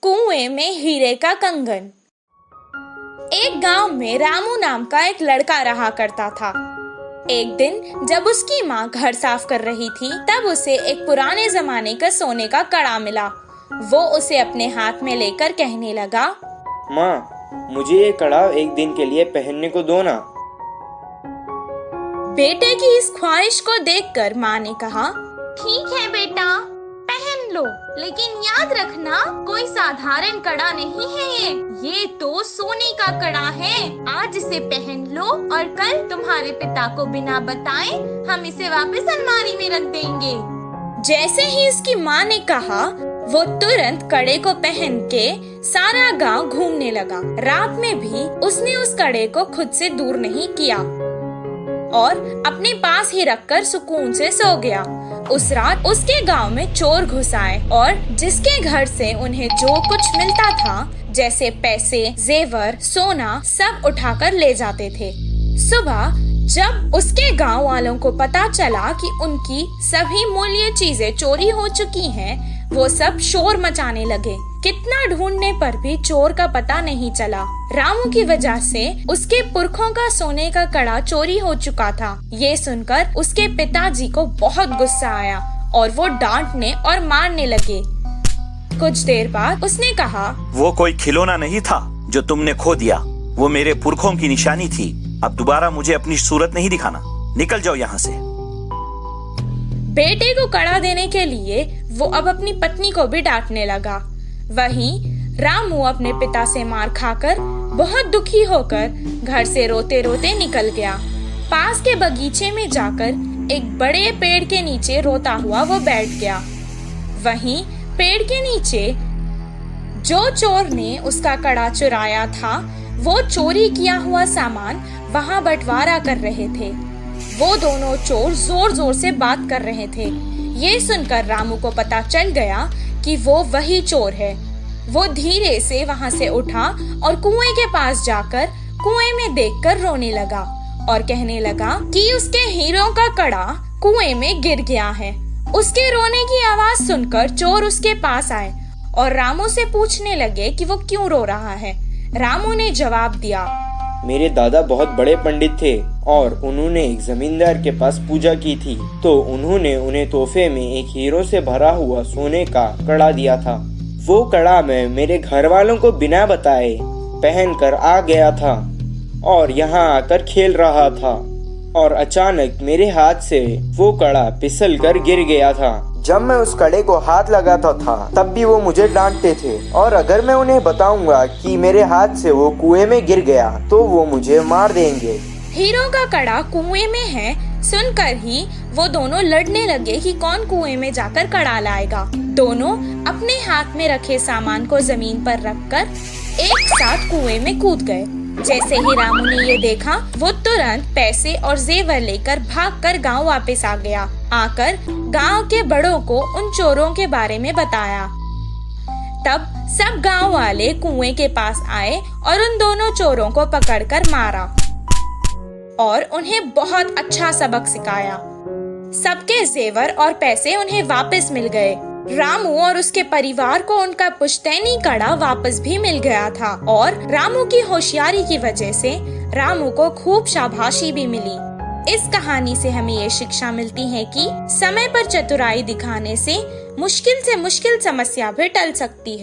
कुएं में हीरे का कंगन। एक गांव में रामू नाम का एक लड़का रहा करता था। एक दिन जब उसकी माँ घर साफ कर रही थी, तब उसे एक पुराने जमाने का सोने का कड़ा मिला। वो उसे अपने हाथ में लेकर कहने लगा, माँ, मुझे ये कड़ा एक दिन के लिए पहनने को दो ना। बेटे की इस ख्वाहिश को देखकर माँ ने कहा, ठीक है बेटा, पहन लो, लेकिन याद रखना कोई साधारण कड़ा नहीं है, ये तो सोने का कड़ा है। आज इसे पहन लो और कल तुम्हारे पिता को बिना बताए हम इसे वापस अलमारी में रख देंगे। जैसे ही इसकी माँ ने कहा, वो तुरंत कड़े को पहन के सारा गांव घूमने लगा। रात में भी उसने उस कड़े को खुद से दूर नहीं किया और अपने पास ही रखकर सुकून से सो गया। उस रात उसके गांव में चोर घुस आए और जिसके घर से उन्हें जो कुछ मिलता था, जैसे पैसे, जेवर, सोना, सब उठाकर ले जाते थे। सुबह जब उसके गांव वालों को पता चला कि उनकी सभी मूल्य चीजें चोरी हो चुकी हैं, वो सब शोर मचाने लगे। कितना ढूंढने पर भी चोर का पता नहीं चला। रामू की वजह से उसके पुरखों का सोने का कड़ा चोरी हो चुका था। ये सुनकर उसके पिताजी को बहुत गुस्सा आया और वो डांटने और मारने लगे। कुछ देर बाद उसने कहा, वो कोई खिलौना नहीं था जो तुमने खो दिया, वो मेरे पुरखों की निशानी थी। अब दोबारा मुझे अपनी सूरत नहीं दिखाना, निकल जाओ यहाँ से। बेटे को कड़ा देने के लिए वो अब अपनी पत्नी को भी डांटने लगा। वहीं रामू अपने पिता से मार खाकर बहुत दुखी होकर घर से रोते रोते निकल गया। पास के बगीचे में जाकर एक बड़े पेड़ के नीचे रोता हुआ वो बैठ गया। वहीं पेड़ के नीचे जो चोर ने उसका कड़ा चुराया था, वो चोरी किया हुआ सामान वहां बंटवारा कर रहे थे। वो दोनों चोर जोर जोर से बात कर रहे थे। ये सुनकर रामू को पता चल गया कि वो वही चोर है। वो धीरे से वहां से उठा और कुएं के पास जाकर कुएं में देखकर रोने लगा और कहने लगा कि उसके हीरों का कड़ा कुएं में गिर गया है। उसके रोने की आवाज सुनकर चोर उसके पास आए और रामू से पूछने लगे कि वो क्यों रो रहा है। रामू ने जवाब दिया, मेरे दादा बहुत बड़े पंडित थे और उन्होंने एक जमींदार के पास पूजा की थी, तो उन्होंने उन्हें तोहफे में एक हीरो से भरा हुआ सोने का कड़ा दिया था। वो कड़ा मैं मेरे घर वालों को बिना बताए पहन कर आ गया था और यहाँ आकर खेल रहा था और अचानक मेरे हाथ से वो कड़ा फिसल कर गिर गया था। जब मैं उस कड़े को हाथ लगाता था, तब भी वो मुझे डांटते थे और अगर मैं उन्हें बताऊंगा कि मेरे हाथ से वो कुएं में गिर गया, तो वो मुझे मार देंगे। हीरो का कड़ा कुएं में है सुनकर ही वो दोनों लड़ने लगे कि कौन कुएं में जाकर कड़ा लाएगा। दोनों अपने हाथ में रखे सामान को जमीन पर रखकर एक साथ कुएं में कूद गए। जैसे ही रामू ने ये देखा, वो तुरंत पैसे और जेवर लेकर भागकर गांव वापस आ गया। आकर गांव के बड़ों को उन चोरों के बारे में बताया। तब सब गांव वाले कुएं के पास आए और उन दोनों चोरों को पकड़कर मारा और उन्हें बहुत अच्छा सबक सिखाया। सबके जेवर और पैसे उन्हें वापस मिल गए। रामू और उसके परिवार को उनका पुश्तैनी कड़ा वापस भी मिल गया था और रामू की होशियारी की वजह से रामू को खूब शाबाशी भी मिली। इस कहानी से हमें ये शिक्षा मिलती है कि समय पर चतुराई दिखाने से मुश्किल समस्या भी टल सकती है।